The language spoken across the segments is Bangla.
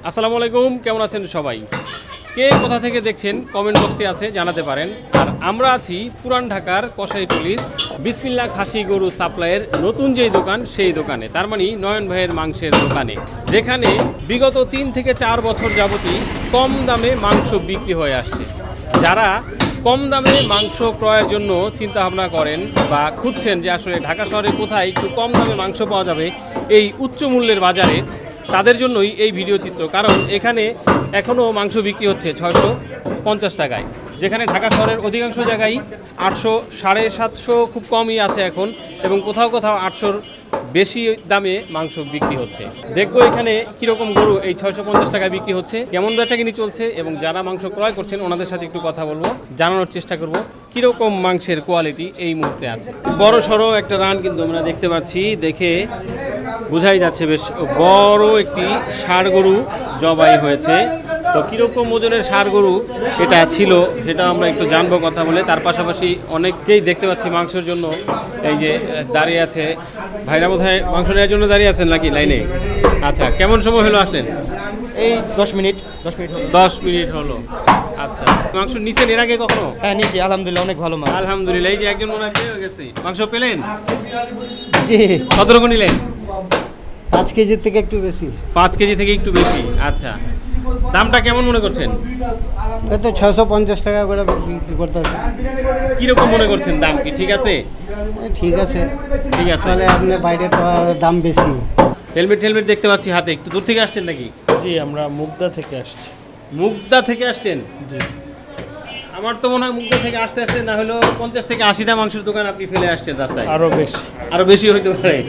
আসসালামু আলাইকুম, কেমন আছেন সবাই? কে কোথা থেকে দেখছেন কমেন্ট বক্সে আছে জানাতে পারেন। আর আমরা আছি পুরান ঢাকার কসাইটুলির বিসমিল্লাহ খাসি গরু সাপ্লাইয়ের নতুন যেই দোকান সেই দোকানে, তার মানে নয়ন ভাইয়ের মাংসের দোকানে, যেখানে বিগত 3 থেকে 4 বছর যাবতই কম দামে মাংস বিক্রি হয়ে আসছে। যারা কম দামে মাংস ক্রয়ের জন্য চিন্তা ভাবনা করেন বা খুঁজছেন যে আসলে ঢাকা শহরে কোথায় একটু কম দামে মাংস পাওয়া যাবে এই উচ্চ মূল্যের বাজারে, তাদের জন্যই এই ভিডিও চিত্র। কারণ এখানে এখনও মাংস বিক্রি হচ্ছে 650 টাকায়, যেখানে ঢাকা শহরের অধিকাংশ জায়গায় 800, 750 খুব কমই আছে এখন, এবং কোথাও কোথাও 800-র বেশি দামে মাংস বিক্রি হচ্ছে। দেখবো এখানে কীরকম গরু এই 650 টাকায় বিক্রি হচ্ছে, কেমন বেচাকিনি চলছে, এবং যারা মাংস ক্রয় করছেন ওনাদের সাথে একটু কথা বলবো, জানানোর চেষ্টা করব কীরকম মাংসের কোয়ালিটি এই মুহূর্তে আছে। বড় সড়ো একটা রান কিন্তু আমরা দেখতে পাচ্ছি, দেখে বোঝাই যাচ্ছে বেশ বড় একটি ষাঁড় গরু জবাই হয়েছে। তো কীরকম ওজনের ষাঁড় গরু এটা ছিল সেটা আমরা একটু জানবো কথা বলে। তার পাশাপাশি অনেককেই দেখতে পাচ্ছি মাংসের জন্য এই যে দাঁড়িয়ে আছে। ভাইরা বোধহয় মাংস নেওয়ার জন্য দাঁড়িয়ে আছেন নাকি লাইনে? আচ্ছা, কেমন সময় হলো আসলেন? এই 10 মিনিট হলো। 10 মিনিট হলো। আচ্ছা, মাংস নিছেন এর আগে কখনো? হ্যাঁ নিচে আলহামদুলিল্লাহ অনেক ভালো মাছ। আলহামদুলিল্লাহ। এই যে একজন মনে হয় পেয়ে গেছে, মাংস পেলেন? জি, কতটুকু নিলেন? 5 কেজির থেকে একটু বেশি। 5 কেজি থেকে একটু বেশি। আচ্ছা, দামটা কেমন মনে করছেন? তো 650 টাকা করে বিক্রি করতে হবে। কিরকম মনে করছেন দাম? কি ঠিক আছে? ঠিক আছে, ঠিক আছে। তাহলে আপনার বাইরে তো দাম বেশি। হেলমেট দেখতে পাচ্ছি হাতে, একটু দূর থেকে আসছেন নাকি? জি, আমরা মুগদা থেকে আসছি। মুগদা থেকে আসছেন? জি, আমার তো মনে হয় মুগদা থেকে আসতে আসতে না হলো 50 থেকে 80টা মাংসের দোকান আপনি ফেলে আসছেন রাস্তায়। আরো বেশি। আরো বেশি হইতে পারে।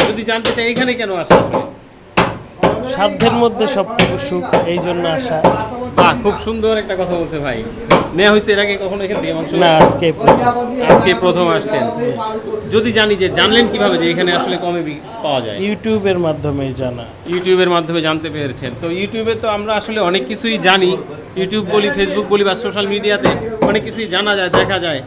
যদি জানতে চাই এখানে কেন আসা? সাধ্যের মধ্যে সবটুকু সুখ, এই জন্য আসা। বাহ, খুব সুন্দর একটা কথা বলছে ভাই। নেওয়া হয়েছে এর আগে কখনো এখান থেকে মাংস? না, আজকে প্রথম আসছেন। যদি জানি, যে জানলেন কিভাবে যে এখানে আসলে কমে পাওয়া যায়? ইউটিউবের মাধ্যমেই জানা। ইউটিউবের মাধ্যমে জানতে পেরেছেন। তো ইউটিউবে তো আমরা আসলে অনেক কিছুই জানি, ইউটিউব বলি, ফেসবুক বলি, বা সোশ্যাল মিডিয়াতে অনেক কিছুই জানা যায়, দেখা যায়।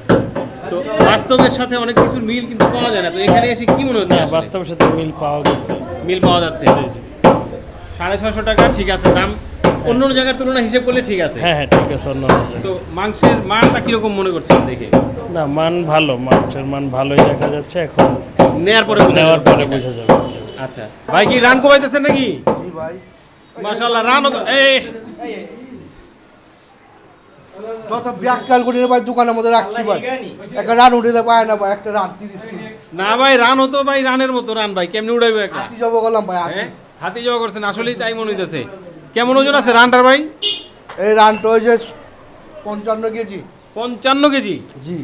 তো বাস্তবের সাথে অনেক কিছুর মিল কিন্তু পাওয়া যায় না। তো এখানে এসে কি মনে হচ্ছে? বাস্তবের সাথে মিল পাওয়া গেছে। মিল পাওয়া যাচ্ছে। জি জি, 650 টাকা ঠিক আছে দাম, অন্য জায়গার তুলনায় হিসেব করলে ঠিক আছে। হ্যাঁ, ঠিক আছে। অন্য তো মাংসের মানটা কিরকম মনে করছেন দেখে? না, মান ভালো, মাংসের মান ভালোই দেখা যাচ্ছে। এখন নেওয়ার পরে নেওয়ার পরে বোঝা যাবে। আচ্ছা ভাই, কি রান কোবাইতেছেন নাকি? মাশাআল্লাহ, রান তো এই যত ব্যাককাল করে ভাই দোকানের মধ্যে রাখছি ভাই, একটা রান উঠে দেয় পায় না ভাই, একটা রান 30 কিলো। না ভাই, রান হতো ভাই, রানের মতো রান ভাই, কেমনে উড়াইবো একটা? হাতি জব করলাম ভাই, হাতি। হ্যাঁ, হাতি জবা করছেন, আসলেই তাই মনে হইতেছে। কেমন ওজন আছে রানটার ভাই? এই রানটা ওই যে 55 কেজি। 55 কেজি? জি,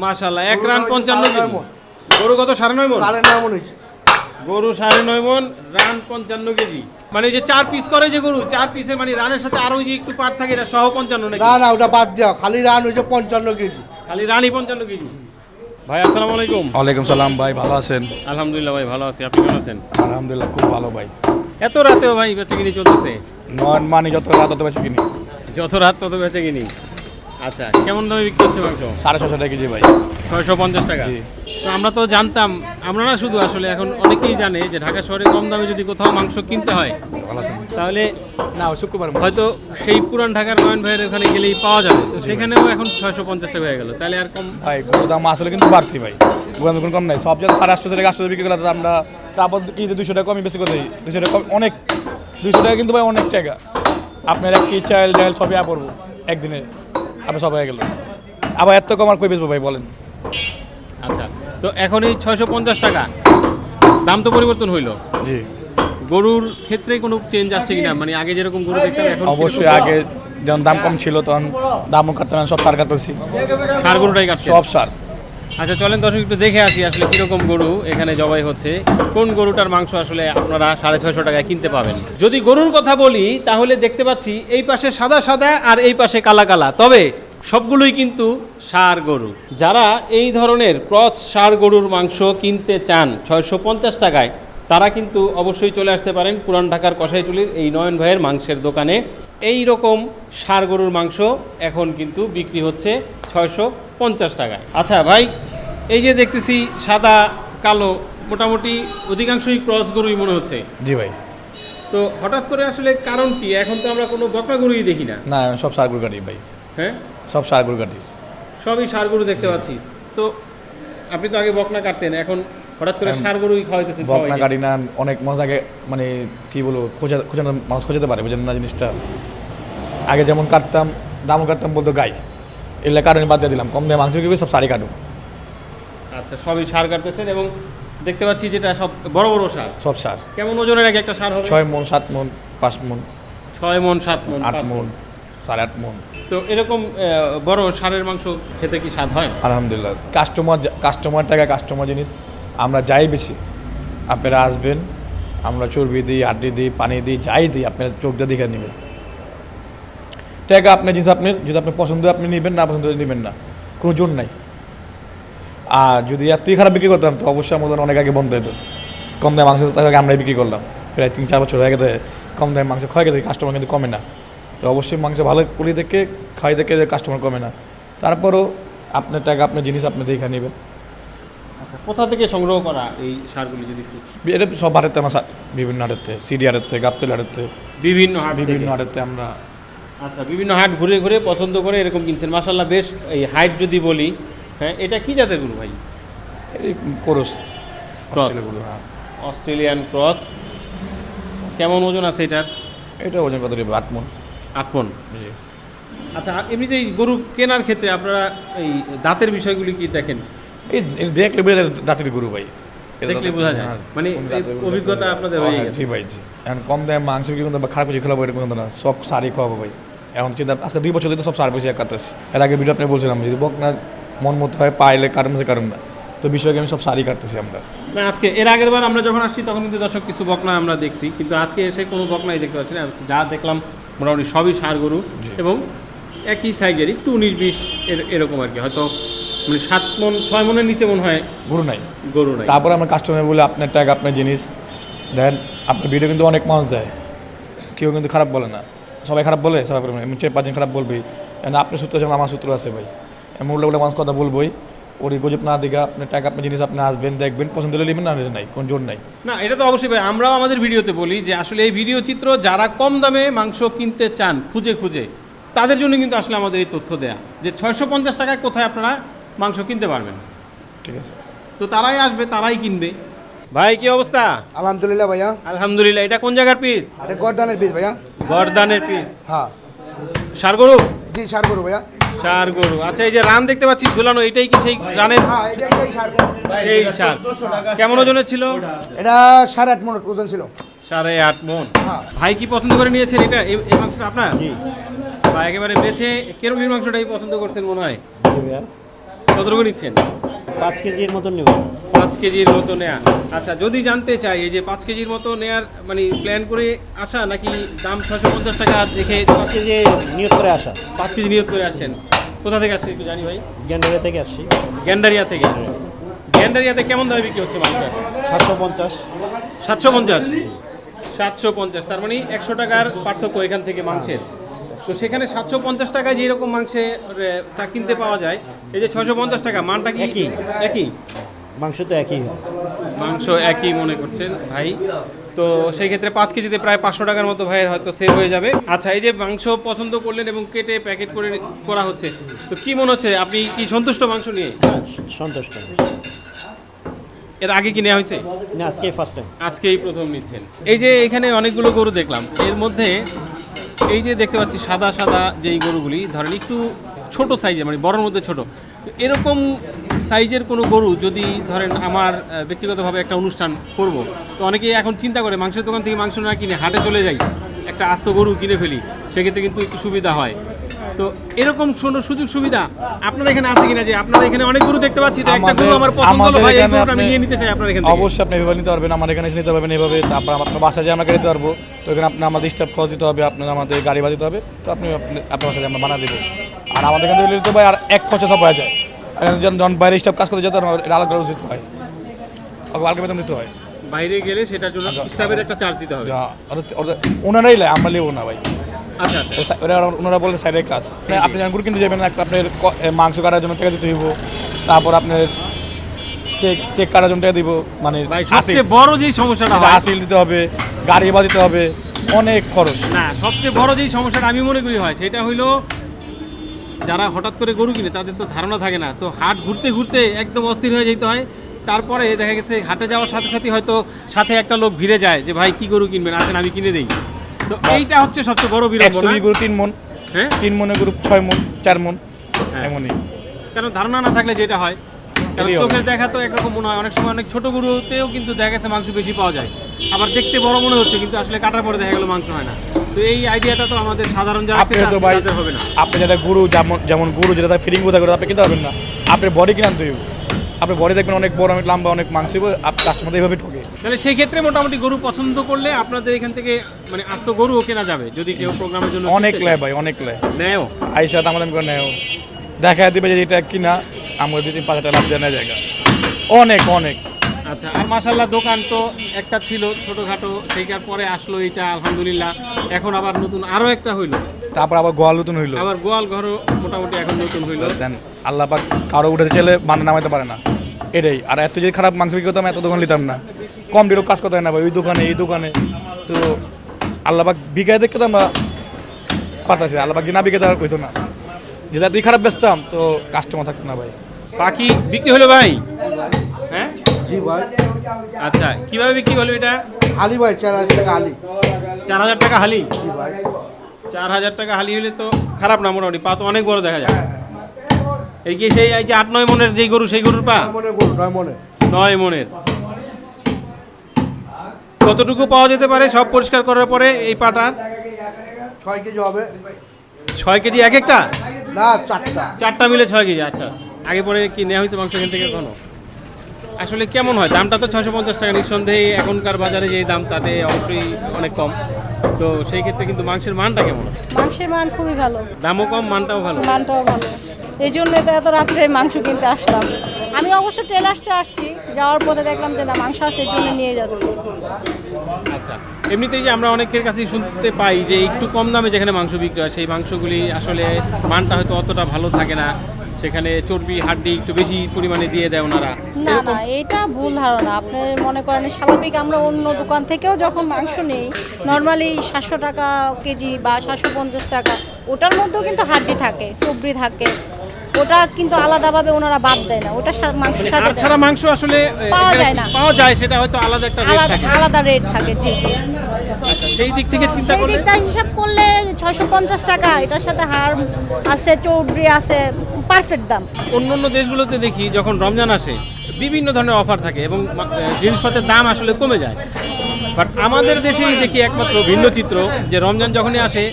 মাশাআল্লাহ, এক রান গরু 55 কেজি। 9.5 মণ। গরু কত? 9.5 মণ। 9.5 মণ হয়েছে। গরু 9.5 মণ, রান 55 কেজি। মানে যে 4 পিস করে যে গরু, 4 পিসে মানে রানের সাথে আরো যে একটু পাট থাকে, এটা সহ 55 নাকি? না না, ওটা বাদ দেওয়া, খালি রান হয়েছে 55 কেজি। খালি রানই 55 কেজি। ভাই আসসালামু আলাইকুম। ওয়ালাইকুম সালাম ভাই, ভালো আছেন? আলহামদুলিল্লাহ ভাই, ভালো আছি। আপনি কেমন আছেন? আলহামদুলিল্লাহ খুব ভালো ভাই। এত রাতেও ভাই বেচাকিনি চলতেছে? নন মানে যত রাত হতে পারছে কিনি যত রাত তত বেচাকিনি। আচ্ছা, কেমন দামে বিক্রি হচ্ছে মাংস? 650 টাকা কেজি ভাই। 650 টাকা। জি। তো আমরা তো জানতাম, আমরা না শুধু, আসলে এখন অনেকেই জানে যে ঢাকা শহরে কম দামে যদি কোথাও মাংস কিনতে হয় ভালো আছেন? তাহলে না, শুক্রবার হয়তো সেই পুরান ঢাকার নয়ন ভাইয়ের ওখানে গেলেই পাওয়া যাবে। তো সেখানেও এখন 650 টাকা হয়ে গেল, তাহলে আর কম? ভাই গরুর দাম আসলে কিন্তু বাড়তি ভাই, গরুর কোনো কম নাই। সব জায়গায় 850 টাকা 800 বিক্রি করলে আমরা তারপর কি 200 টাকা কমই বেশি করে দিই। 200 টাকা কম অনেক, 200 টাকা কিন্তু ভাই অনেক টাকা। আপনার এক কি চাল ডাল সবই পড়বো একদিনে, আপনার সব হয়ে গেল। আবার এত কম আর কই বেচবো ভাই বলেন? আচ্ছা, তো এখন এই 650 টাকা দাম তো পরিবর্তন হইলো। জি, গরুর ক্ষেত্রে কোনো চেঞ্জ আসছে কিনা? মানে আগে যেরকম গরু দেখতাম এখন অবশ্যই। আগে যখন দাম কম ছিল তখন দামও কাটতাম, সব সার কাটতেছি, সার গরুটাই কাটছে সব সার। আচ্ছা চলেন দর্শক একটু দেখে আসি আসলে কীরকম গরু এখানে জবাই হচ্ছে, কোন গরুটার মাংস আসলে আপনারা 650 টাকায় কিনতে পাবেন। যদি গরুর কথা বলি তাহলে দেখতে পাচ্ছি এই পাশে সাদা সাদা আর এই পাশে কালা কালা, তবে সবগুলোই কিন্তু ষাঁড় গরু। যারা এই ধরনের ক্রস ষাঁড় গরুর মাংস কিনতে চান 650 টাকায়, তারা কিন্তু অবশ্যই চলে আসতে পারেন পুরান ঢাকার কসাইটুলির এই নয়ন ভাইয়ের মাংসের দোকানে। এই রকম ষাঁড় গরুর মাংস এখন কিন্তু বিক্রি হচ্ছে 650 টাকায়। আচ্ছা ভাই, এই যে দেখতেছি সাদা কালো, মোটামুটি অধিকাংশই ক্রস গরুই মনে হচ্ছে। জি ভাই। তো তো হঠাৎ করে আসলে কারণ কি? এখন তো আমরা কোনো বকনা গরুই দেখি না। না সব সার গরু কাটি ভাই, হ্যাঁ, সব সার গরু কাটি। সবই ষাঁড় গরু দেখতে পাচ্ছি। তো আপনি তো আগে বকনা কাটতেন, এখন হঠাৎ করে ষাঁড় গরুই খাওয়াইতেছেন বকনা সবাইকে। কাটি না, অনেক মাস আগে মানে কি বলবো খোঁজানো মানুষ খোঁজাতে পারে, বুঝেন না জিনিসটা। আগে যেমন কাটতাম, দামও কাটতাম বলতো গাই, এগুলো কারণে বাদ দিয়ে দিলাম, কম দিয়ে মাংস কি সব সারি কাটুম। আচ্ছা, সবই ষাঁড় কাটতেছেন এবং দেখতে পাচ্ছি যেটা সব বড় বড় ষাঁড়। সব সার কেমন ওজনের এক একটা ষাঁড় হবে? 6 মন 7 মন 5 মন 6 মন 7 মন 8 5 মন 8.5 মন। তো এরকম বড় ষাঁড়ের মাংস খেতে কি স্বাদ হয়? আলহামদুলিল্লাহ, কাস্টমার টাকা কাস্টমার জিনিস, আমরা যাই বেশি, আপনারা আসবেন, আমরা চর্বি দিই, হাড্ডি দিই, পানি দিই, যাই দিই, আপনারা চোখ দিয়ে দেখে নেবেন। টাকা আপনার জিনিস, আপনার যদি আপনার পছন্দ আপনি নেবেন, না পছন্দ নেবেন না, কোনো জোর নাই। আর যদি এতই খারাপ বিক্রি করতাম তো অবশ্যই আমাদের অনেক আগে বন্ধ হতো। কম দামে মাংস তার আগে আমরাই বিক্রি করলাম, প্রায় 3-4 বছর হয়ে গেছে কম দামে মাংস খাওয়া গেছে, কাস্টমার কিন্তু কমে না। তো অবশ্যই মাংস ভালো করি দেখে খাই দেখে কাস্টমার কমে না। তারপরও আপনার টাকা আপনার জিনিস আপনি দেখে নেবেন। কোথা থেকে সংগ্রহ করা এই ষাঁড়গুলি যদি একটু? এটা সব হাটেতে আমার বিভিন্ন হাটের থেকে, সিডি হাটের থেকে, গাবতলি হাটের থেকে, বিভিন্ন হাট বিভিন্ন থেকে? হাটের থেকে আমরা। আচ্ছা, বিভিন্ন হাট ঘুরে ঘুরে পছন্দ করে এরকম কিনছেন, মাশাআল্লাহ। বেশ, এই হাইট যদি বলি, হ্যাঁ, এটা কি জাতের গরু ভাই? এই কোরস ক্রস, অস্ট্রেলিয়ান ক্রস। কেমন ওজন আছে এটার? এটা ওজন কত 8 মন। 8 মন। জি। আচ্ছা, এমনিতে এই গরু কেনার ক্ষেত্রে আপনারা এই দাঁতের বিষয়গুলি কি দেখেন? এই দেখলে বোঝা যায় দাঁতের গরু ভাই, দেখলে বোঝা যায়, মানে এই অভিজ্ঞতা আপনাদের হয়ে গেছে। জি ভাই, জি। এখন কম দামে মাংস বিক্রি করতে খারাপ কিছু খেলাবো এরকম কথা না, সব সারি খাওয়াবো ভাই। এখন চিন্তা আজকে 2 বছর ধরে তো সব সার বেশি কাটতেছি। এর আগে ভিডিও আপনি বলছিলাম যদি বকনা মন মতো হয় পাইলে কারণ আছে কারণ না, তো বিষয়কে আমি সব সারি কাটতেছি আমরা। না, আজকে এর আগের বার আমরা যখন আসছি তখন কিন্তু দর্শক কিছু বকনা আমরা দেখছি, কিন্তু আজকে এসে কোনো বকনাই দেখতে পাচ্ছি না। যা দেখলাম মোটামুটি সবই ষাঁড় গরু এবং একই সাইজের, একটু 19-20 এরকম আর কি, হয়তো মানে 7 মন 6 মনের নিচে মনে হয় গরু নাই। গরু নাই। তারপরে আমরা কাস্টমার বলে আপনার টাকা আপনার জিনিস দেন, আপনার ভিডিও কিন্তু অনেক মানুষ দেয়, কেউ কিন্তু খারাপ বলে না, সবাই খারাপ বলে, সবাই এমন 4-5 জন খারাপ বলবেই। আপনার সূত্র আছে, আমার সূত্র আছে ভাই, এমন উল্টা মানুষ কথা বলবোই। ওর গজব না দিঘা, আপনার টাকা আপনার জিনিস আপনি আসবেন, দেখবেন, পছন্দ হলে নেবেন, না নাই, কোনো জোর নাই। না, এটা তো অবশ্যই ভাই, আমরাও আমাদের ভিডিওতে বলি যে আসলে এই ভিডিও চিত্র যারা কম দামে মাংস কিনতে চান খুঁজে খুঁজে, তাদের জন্য কিন্তু আসলে আমাদের এই তথ্য দেয়া যে 650 টাকায় কোথায় আপনারা মাংস কিনতে পারবেন। ঠিক আছে, তো তারাই আসবে, তারাই কিনবে। ভাই কি অবস্থা? আলহামদুলিল্লাহ ভাইয়া। আলহামদুলিল্লাহ। এটা কোন জায়গার পিস? এটা গর্দানের পিস ভাইয়া। গর্দানের পিস। হ্যাঁ ষাঁড় গরু? জি, ষাঁড় গরু ভাইয়া। ষাঁড় গরু। আচ্ছা, এই যে রান দেখতে পাচ্ছি ঝুলানো, এটাই কি সেই রানের? হ্যাঁ, এটাই ষাঁড়। সেই ষাঁড়। কেমন ওজনের ছিল? এটা 8.5 মণ ওজন ছিল। 8.5 মণ। হ্যাঁ। ভাই কি পছন্দ করে নিয়েছেন এটা, এই মাংসটা আপনার? জি ভাই, একেবারে বেছে কেরবির মাংসটাই পছন্দ করছেন মনে হয়। কতটুকু নিচ্ছেন? 5 কেজির মতন নেব। 5 কেজির মতো নেয়া। আচ্ছা, যদি জানতে চাই এই যে 5 কেজির মতো নেয়ার মানে প্ল্যান করে আসা নাকি দাম 650 টাকা দেখে 5 কেজি নিয়ত করে আসা। 5 কেজি নিয়োগ করে আসছেন? কোথা থেকে আসছেন একটু জানি ভাই? গ্যান্ডারিয়া থেকে আসছি। গ্যান্ডারিয়া থেকে। গ্যান্ডারিয়াতে কেমন দামে বিক্রি হচ্ছে মাংস? 750। 750? 750, তার মানে 100 টাকার পার্থক্য এখান থেকে মাংসের। তো সেখানে 750 টাকায় যেরকম মাংসে তা কিনতে পাওয়া যায়, এই যে 650 টাকা, মানটা কি একই। একই মাংস তো একই হয়। মাংস একই মনে করছেন ভাই। তো সেই ক্ষেত্রে 5 কেজিতে প্রায় 500 টাকার মতো ভাইয়ের হয়তো সেভ হয়ে যাবে। আচ্ছা, এই যে মাংস পছন্দ করলেন এবং কেটে প্যাকেট করে করা হচ্ছে, তো কি মনে হচ্ছে, আপনি কি সন্তুষ্ট মাংস নিয়ে? হ্যাঁ, সন্তুষ্ট। এর আগে কি নেওয়া হয়েছে? না, আজকেই ফার্স্ট টাইম। আজকেই প্রথম নিচ্ছেন। এই যে এখানে অনেকগুলো গরু দেখলাম, এর মধ্যে এই যে দেখতে পাচ্ছি সাদা সাদা যেই গরুগুলি ধরেন একটু ছোট সাইজের, মানে বড়র মধ্যে ছোট, এরকম সাইজের কোনো গরু যদি ধরেন আমার ব্যক্তিগতভাবে একটা অনুষ্ঠান করব, তো অনেকেই এখন চিন্তা করে মাংসের দোকান থেকে মাংস না কিনে হাটে চলে যাই, একটা আস্ত গরু কিনে ফেলি, সেক্ষেত্রে কিন্তু একটু সুবিধা হয়। তো এরকম কোনো সুযোগ সুবিধা আপনার এখানে আছে কিনা, যে আপনারা এখানে অনেক গরু দেখতে পাচ্ছি, তো একটা গরু আমার পছন্দ হলো ভাই, এই গরুটা আমি নিয়ে নিতে চাই আপনার এখান থেকে? অবশ্যই আপনি এভাবে নিতে পারবেন, আমার এখানে এসে নিতে পারবেন এভাবে। তারপর আপনার বাসায় যে আমরা নিতে পারবো, তো এখানে আপনি আমাদের স্টাফ খরচ দিতে হবে, আপনার আমাদের গাড়ি ভাড়া দিতে হবে, তো আপনার বাসায় আমরা বানা দেবো। আর আমাদের এখান থেকে নিতে ভাই আর এক খরচা সব হয়ে যায়। যখন বাইরে স্টাফ কাজ করতে যেতে এটা আলাদা উচিত হয়, আলাদা বেতন দিতে হয়। বাইরে গেলে সেটার জন্য স্টাফের একটা চার্জ দিতে হবে। ওনারাই লাই, আমরা নেবো না ভাই। আচ্ছা আচ্ছা। ওনারা বলে সাইডের কাজ, আপনি যখন গরু কিনতে যাবেন আপনার মাংস কাটার জন্য টাকা দিতে হইব, তারপর আপনার চেক চেক কাটার জন্য টাকা দিব, মানে ভাই সবচেয়ে বড় যেই সমস্যাটা হয়, আসিল দিতে হবে, গাড়ি ভাড়া দিতে হবে, অনেক খরচ। না সবচেয়ে বড় যেই সমস্যাটা আমি মনে করি হয় সেটা হইলো যারা হঠাৎ করে গরু কিনে তাদের তো ধারণা থাকে না, তো হাট ঘুরতে ঘুরতে একদম অস্থির হয়ে যেতে হয়। তারপরে দেখা গেছে হাটে যাওয়ার সাথে সাথে হয়তো সাথে একটা লোক ভিড়ে যায় যে ভাই কি গরু কিনবেন, আসেন আমি কিনে দেই। তো এইটা হচ্ছে সবচেয়ে বড় 100 বিড়ম্বনা। গরু 3 মন, হ্যাঁ 3 মনের গরু 6 মন 4 মন হ্যাঁ। এমনই। কারণ ধারণা না থাকলে যেটা হয়, কারণ এটাই হবে। চোখের দেখা তো একরকম মনে হয়, অনেক সময় অনেক ছোট গরুতেও কিন্তু দেখা গেছে মাংস বেশি পাওয়া যায়, আবার দেখতে বড় মনে হচ্ছে কিন্তু আসলে কাটার পরে দেখা গেল মাংস হয় না। তো এই আইডিয়াটা তো আমাদের সাধারণ যারা আপনি ক্রেতা তো আছে ভাই তাদের হবে না। আপনি যেটা গরু যেমন গরু যেটা ফিটিং কোথায় করে আপনি কিনতে পারবেন না, আপনি বডি কিনে আনতে হইব। আপনি বডি দেখবেন অনেক বড়, অনেক লম্বা, অনেক মাংস, আপনি কাস্টমার এইভাবে ঠকে। তাহলে সেই ক্ষেত্রে মোটামুটি গরু পছন্দ করলে আপনাদের এখান থেকে মানে আস্ত গরুও কেনা যাবে যদি কেউ প্রোগ্রামের জন্য অনেক কিনতে লেয় চায়। ভাই, অনেক লেয়। নেও আইসা দামাদামি করে নেও, দেখা দিবে যে এটা কিনা আমার 2-3-5 টাকা লাভ দেওয়া নেয় জায়গা অনেক অনেক। আচ্ছা, আর মাশাআল্লাহ দোকান তো একটা ছিল ছোটখাটো, সেইটার পরে আসলো এটা আলহামদুলিল্লাহ, এখন আবার নতুন আরো একটা হইলো, তারপর আবার গোয়াল নতুন হইলো। আবার গোয়াল ঘরও মোটামুটি এখন নতুন হইলো। দেন আল্লাহ পাক কারো উঠে চাইলে বান্ধা নামাইতে পারে না, এটাই। আর এত যদি খারাপ মাংস বিক্রি করতাম এত দোকান নিতাম না, কম ডিরো কাজ করতে হয় না ভাই, ওই দোকানে এই দোকানে। তো আল্লাহ পাক বিকায় দেখতে তো আমরা পারতাছি, আল্লাহ পাক না বিকাতে আর হইতো না। যেটা তুই খারাপ বেচতাম তো কাস্টমার থাকতো না ভাই। পাখি বিক্রি হলো ভাই? হ্যাঁ জি ভাই। আচ্ছা, কিভাবে বিক্রি হলো এটা? হালি ভাই 4000 টাকা হালি। 4000 টাকা হালি? জি ভাই। 4000 টাকা হালি হলে তো খারাপ না, মোটামুটি পা তো অনেক বড় দেখা যায়। এই কি সেই এই যে 8-9 মনের যেই গরু সেই গরুর পা? 9 মনে গরু, 9 মনে। 9 মনের। কতটুকু পাওয়া যেতে পারে সব পরিষ্কার করার পরে এই পাটা? 6 কেজি হবে। 6 কেজি এক একটা? না 4টা। 4টা মিলে 6 কেজি। আচ্ছা, আগে পরে কি নেওয়া হয়েছে মাংস এখান থেকে কখনো? আসলে কেমন হয় দামটা? তো 650 টাকা, নিঃসন্দেহে এখনকার বাজারে যে দাম তাতে অবশ্যই অনেক কম। তো সেই ক্ষেত্রে কিন্তু মাংসের মানটা কেমন? মাংসের মান খুবই ভালো, দামও কম, মানটাও ভালো। মানটাও ভালো। এই জন্যই তো এত রাত্রে মাংস কিনতে আসলাম। আমি অবশ্য টেলার্সে আসছি, যাওয়ার পথে দেখলাম যে না মাংস আছে, এই জন্য নিয়ে যাচ্ছি। আচ্ছা, এমনিতেই যে আমরা অনেকের কাছেই শুনতে পাই যে একটু কম দামে যেখানে মাংস বিক্রি হয় সেই মাংসগুলি আসলে মানটা হয়তো অতটা ভালো থাকে না, সেখানে চর্বি হাড্ডি একটু বেশি পরিমাণে দিয়ে দেয় ওনারা। না না, এটা ভুল ধারণা। আপনি মনে করেন স্বাভাবিক আমরা অন্য দোকান থেকেও যখন মাংস নেই নর্মালি 700 টাকা কেজি বা 750 টাকা, ওটার মধ্যেও কিন্তু হাড্ডি থাকে, চর্বি থাকে, ওটা কিন্তু আলাদাভাবে ওনারা বাদ দেয় না, ওটা মাংসের সাথে আর ছাড়া মাংস আসলে পাওয়া যায় না। পাওয়া যায়, সেটা হয়তো আলাদা একটা রেট আলাদা থাকে। আলাদা রেট থাকে। জি জি, আচ্ছা, সেই দিক থেকে চিন্তা সেই করলে দিকটা হিসাব করলে 650 টাকা, এটার সাথে হাড় আছে, চর্বি আছে, পারফেক্ট দাম। অন্য অন্য দেশগুলোতে দেখি যখন রমজান আসে বিভিন্ন ধরনের অফার থাকে এবং জিনিসপত্রের দাম আসলে কমে যায়, বাট আমাদের দেশেই দেখি একমাত্র ভিন্ন চিত্র যে রমজান যখনই আসে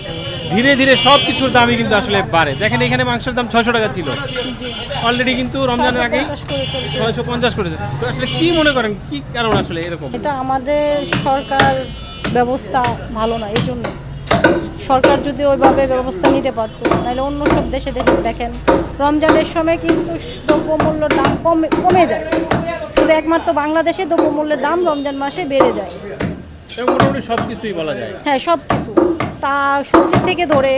ধীরে ধীরে সব কিছুর দামই কিন্তু আসলে বাড়ে। দেখেন এখানে মাংসের দাম 600 টাকা ছিল, অলরেডি কিন্তু রমজানের আগে 650 করে ফেলছে। 650 করেছে। তো আসলে কি মনে করেন কি কারণ আসলে এরকম? এটা আমাদের সরকার ব্যবস্থা ভালো না, এই জন্য। সরকার যদি ওইভাবে ব্যবস্থা নিতে পারতো, নাহলে অন্য সব দেশে দেখেন রমজানের সময় কিন্তু দ্রব্যমূল্যের দাম কমে যায়, শুধু একমাত্র বাংলাদেশে দ্রব্যমূল্যের দাম রমজান মাসে বেড়ে যায়। এবং মোটামুটি সব কিছুই বলা যায়। হ্যাঁ, সব কিছু, তা সবজি থেকে ধরে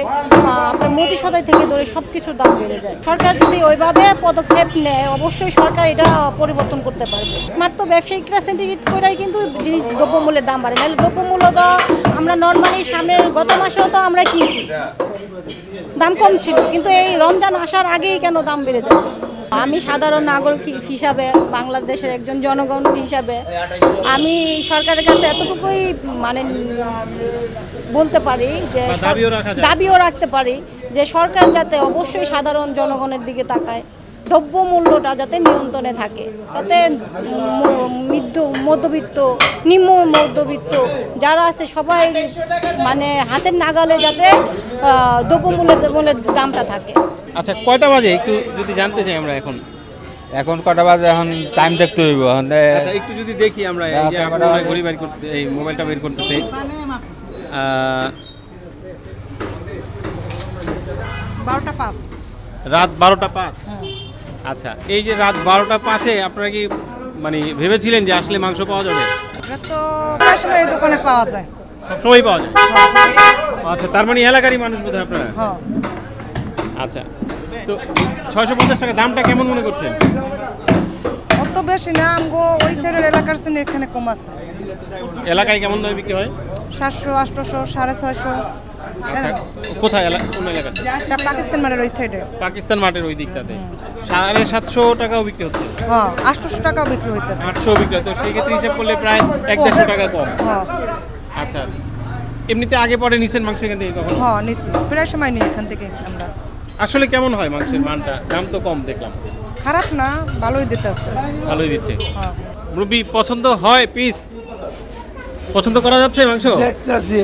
আপনার মুদি সদাই থেকে ধরে সব কিছুর দাম বেড়ে যায়। সরকার যদি ওইভাবে পদক্ষেপ নেয় অবশ্যই সরকার এটা পরিবর্তন করতে পারবে। মাত্র ব্যবসায়িকরা সেন্টিগ্রেট করেই কিন্তু জিনিস দ্রব্যমূল্যের দাম বাড়ে, নাহলে দ্রব্যমূল্য তো আমরা নর্মালি সামনের গত মাসেও তো আমরা কিনছি, দাম কম ছিল, কিন্তু এই রমজান আসার আগেই কেন দাম বেড়ে যায়? আমি সাধারণ নাগরিক হিসাবে, বাংলাদেশের একজন জনগণ হিসাবে আমি সরকারের কাছে এতটুকুই মানে বলতে পারি যে দাবিও রাখতে পারি যে সরকার যাতে অবশ্যই সাধারণ জনগণের দিকে তাকায়, দ্রব্যমূল্যটা যাতে নিয়ন্ত্রণে থাকে, যাতে মধ্যবিত্ত, নিম্ন মধ্যবিত্ত যারা আছে সবাই মানে হাতের নাগালে যাতে দ্রব্যমূল্যের দামটা থাকে। আচ্ছা, কয়টা বাজে একটু যদি জানতে চাই আমরা এখন? এখন কটা বাজে? এখন টাইম দেখতে হইব। এখন আচ্ছা, একটু যদি দেখি আমরা, এই যে আপনারা ঘড়ি বের করতে, এই মোবাইলটা বের করতেছে, 12:05 রাত 12:05। আচ্ছা, এই যে রাত 12:05-এ আপনারা কি মানে ভেবেছিলেন যে আসলে মাংস পাওয়া যাবে? এটা তো প্রায় সময় এই দোকানে পাওয়া যায়। সবসময় পাওয়া যায়? আচ্ছা, তার মানে এলাকারই মানুষ বোধহয় আপনারা? হ্যাঁ, আচ্ছা, তো 650 টাকা দামটা কেমন মনে করছেন? অত তো বেশি না, আমগো ওই সাইডের এলাকার চেয়ে এখানে কম আছে। এলাকায় কেমন দামে বিক্রি হয়? 700, 800, 650। আচ্ছা, কোথায় কোন এলাকাতে? এটা পাকিস্তান মারের ওই সাইডে। পাকিস্তান মাঠের ওই দিকটাতে 750 টাকাও বিক্রি হচ্ছে, হ্যাঁ 800 টাকাও বিক্রি হইতেছে। 800 বিক্রি হয়, তো সেই ক্ষেত্রে হিসাব করলে প্রায় 150 টাকা কম। হ্যাঁ আচ্ছা, এমনিতে আগে পরে নিছেন মাংস এখান থেকে কখনো? হ্যাঁ নিছি, প্রায় সময় নিই এখান থেকে আমরা। আসলে কেমন হয় মাংসের মানটা? দাম তো কম দেখলাম। খারাপ না, ভালোই দিতেছে। ভালোই দিচ্ছে। হ্যাঁ মুরব্বি পছন্দ হয় পিস? পছন্দ করা যাচ্ছে মাংস? দেখতেছি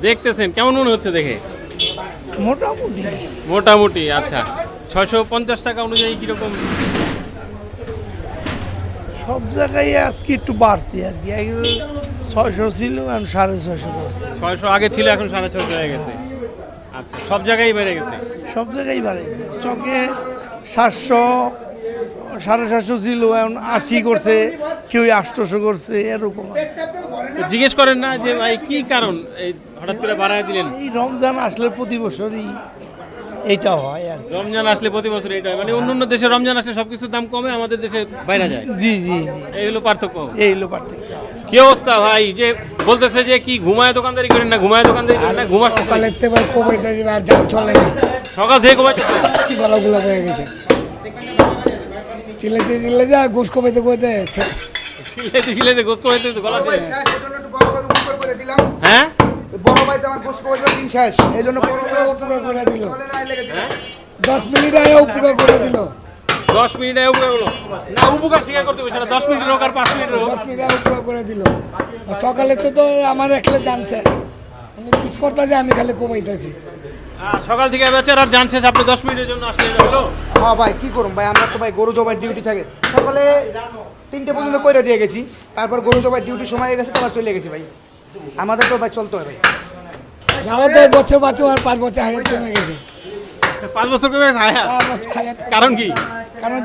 দেখতেছেন কেমন মনে হচ্ছে দেখে? মোটামুটি মোটামুটি। আচ্ছা, 650 টাকা অনুযায়ী কিরকম? সব জায়গায় আজকে একটু বাড়তি আর কি, 600 ছিল এখন 650 করছে। 600 আগে ছিল, এখন 650 হয়ে গেছে। আচ্ছা, সব জায়গায় বেড়ে গেছে। সব জায়গায় বাড়াইছে, চকে 700, 750 ছিল, এখন 80 করছে, কেউ 800 করছে, এরকম আর কি। তো জিজ্ঞেস করেন না যে ভাই কি কারণ এই হঠাৎ করে বাড়ায় দিলেন? এই রমজান আসলে প্রতি বছরই এইটা হয় আর কি। রমজান আসলে প্রতি বছর এটা হয়, মানে অন্য অন্য দেশে রমজান আসলে সবকিছুর দাম কমে, আমাদের দেশে বাইরে যায়। জি জি জি, এই হলো পার্থক্য। এই হলো পার্থক্য। কি অবস্থা ভাই? যে বলতেছে যে কি ঘুমায় দোকানদারি করেন না, ঘুমায় দোকানদারি করেন না, ঘুমাস সকালের থেকে কমাইতে দিবে আর যান চলে না, সকাল থেকে ঘুমাচ্ছে। গলাগুলো হয়ে গেছে, চিল্লাইতে চিল্লাইতে আর গোস কমাইতে কমাইতে শেষ। সিলেতে সিলেতে গোস করে তো গলা শেষ। হ্যাঁ বড় ভাই তো আমার গোস করে দিন শেষ, এই জন্য উপকার করে দিল, হ্যাঁ 10 মিনিট আগে উপকার করে দিল, 10 মিনিটে উপকার হলো না, উপকার স্বীকার করতে হবে সেটা 10 মিনিটের হোক আর 5 মিনিটের হোক। 10 মিনিট আগে উপকার করে দিল। আর সকালে তো আমার একলে জান শেষ, আমি পিস করতেছি, আমি খালি কমাইতেছি। সকাল থেকে বেচার আর জান শেষ, আপনি 10 মিনিটের জন্য আসলে এটা হলো। হ্যাঁ ভাই কি করুন ভাই, আমরা তো ভাই গরু জবাই ডিউটি থাকে, সকালে 3টে পর্যন্ত কইরা দিয়ে গেছি, তারপর গরু জবাই ডিউটি সময় হয়ে গেছে, তারপর চলে গেছি ভাই। আমাদের তো ভাই চলতে হয় ভাই। যাওয়া 10 বছর বাঁচো আর 5 বছর হায়াত কমে গেছে। 5 বছর কমে গেছে হায়াত। 5 বছর হায়াত, কারণ কি? কারণ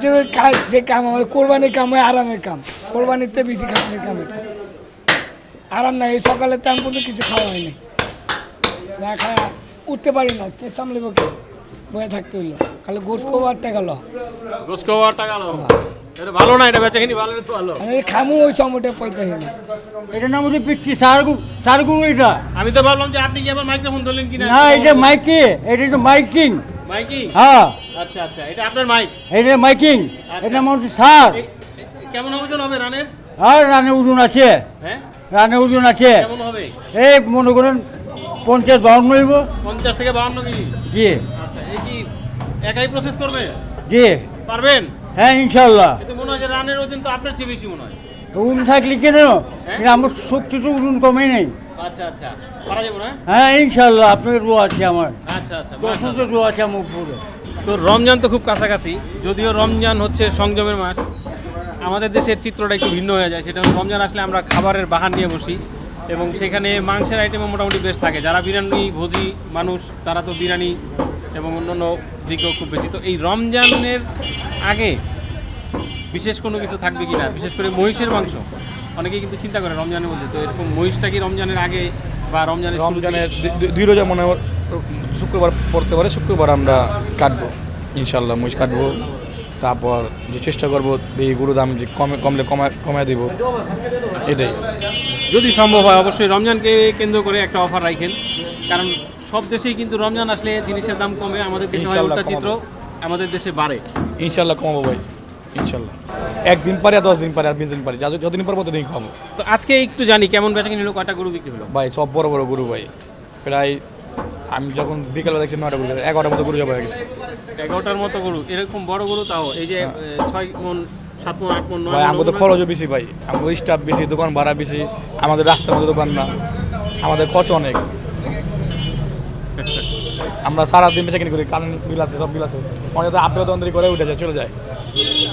যে কাম আমার কোরবানির কাম হয়, আরামের কাম, কোরবানিতে বেশি খাটনির কাম, এটা আরাম নাই। এই সকালে তেমন পর্যন্ত কিছু খাওয়া হয়নি, না খাওয়া উঠতে পারি না, কে সামলিব, কে বয়ে থাকতে হইলো, খালি গোস কোবারটা গেল, গোস খাওয়ার টাকা হলো, এটা ভালো না, এটা বেচা কিনি ভালো, এটা তো ভালো। আমি খামু ওই সময়টা পয়তাহি না। এটার নাম হচ্ছে পিচ্ছি সারগুলো। এটা আমি তো ভাবলাম যে আপনি কি আবার মাইক্রোফোন ধরলেন কিনা। না, এটা মাইকি, এটা তো মাইকিং। মাইকিং? হ্যাঁ আচ্ছা আচ্ছা, এটা আপনার মাইক। এটা মাইকিং, আচ্ছা। এটা নাম হচ্ছে সার। কেমন ওজন হবে রানের? আর রানে ওজন আছে, হ্যাঁ রানে ওজন আছে, কেমন হবে? এই মনে করেন 50-52 হইব। 50 থেকে 52 কেজি। জি আচ্ছা, এই কি একাই প্রসেস করবে? জি, পারবেন? হ্যাঁ ইনশাল্লাহ। এতে মনে হয় যে রানের ওজন তো আপনার চেয়ে বেশি মনে হয়। ওজন থাকলে কেন, কিন্তু আমার শক্তি তো ওজন কমে নেই। আচ্ছা আচ্ছা, পারা যাবে না? হ্যাঁ ইনশাল্লাহ, আপনার রোয়া আছে আমার, আচ্ছা আচ্ছা, যথেষ্ট রোয়া আছে আমার উপরে। তো রমজান তো খুব কাছাকাছি, যদিও রমজান হচ্ছে সংযমের মাস, আমাদের দেশের চিত্রটা একটু ভিন্ন হয়ে যায়। সেটা হলো রমজান আসলে আমরা খাবারের বাহার নিয়ে বসি এবং সেখানে মাংসের আইটেমও মোটামুটি বেশ থাকে। যারা বিরিয়ানি ভোজি মানুষ তারা তো বিরিয়ানি এবং অন্যান্য দিকেও খুব বেশি। তো এই রমজানের আগে বিশেষ কোনো কিছু থাকবে কি না, বিশেষ করে মহিষের মাংস অনেকেই কিন্তু চিন্তা করে রমজানের মধ্যে। তো এরকম মহিষটা কি রমজানের আগে বা রমজানের রমজানের 2 রোজা মনে হয় শুক্রবার পড়তে পারে, শুক্রবার আমরা কাটবো ইনশাল্লাহ, মহিষ কাটবো। তারপর যে চেষ্টা করবো এই গরুর দাম যে কমলে কমায় দিব, এটাই যদি সম্ভব হয়। অবশ্যই রমজানকে কেন্দ্র করে একটা অফার রাখেন, কারণ সব দেশেই কিন্তু রমজান আসলে জিনিসের দাম কমে, আমাদের দেশে হয় ইনশাল্লাহ উল্টা চিত্র, আমাদের দেশে বাড়ে। ইনশাল্লাহ কমাবো ভাই, ইনশাল্লাহ। 1 দিন পারে আর 10 দিন পারে আর 20 দিন পারে, যতদিন পর ততদিন খাবো। তো আজকে একটু জানি কেমন বেচা কিনে হলো, কয়টা গরু বিক্রি হলো? ভাই সব বড় বড় গরু ভাই, প্রায় আমি যখন বিকেলবেলা দেখছি 9টা গরু, 11টার মতো গরু জবা হয়ে গেছে। 11টার মতো গরু, এরকম বড় গরু তাও এই যে 6 মণ 7 মণ 8 মণ 9 ভাই মণ আমাদের খরচও বেশি ভাই, আমাদের স্টাফ বেশি, দোকান ভাড়া বেশি, আমাদের রাস্তার মধ্যে দোকান না, আমাদের খরচ অনেক। আমরা সারাদিন বেচা কিনি করি, কারেন্ট বিল আছে, সব বিল আছে, অনেক আপডেট তন্দ্রি করে উঠে যায়, চলে যায়।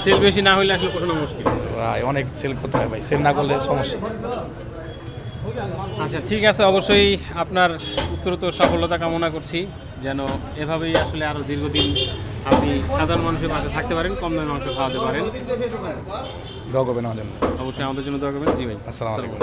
সেল বেশি না হইলে আসলে কোনো মুশকিল। ভাই অনেক সেল করতে হয় ভাই, সেল না করলে সমস্যা। আচ্ছা ঠিক আছে, অবশ্যই আপনার উত্তরোত্তর সফলতা কামনা করছি, যেন এভাবেই আসলে আরও দীর্ঘদিন আপনি সাধারণ মানুষের পাশে থাকতে পারেন, কম দামে মাংস খাওয়াতে পারেন। দোয়া করবেন আমাদের জন্য। অবশ্যই আমাদের জন্য দোয়া করবেন। জি ভাই, আসসালামু আলাইকুম।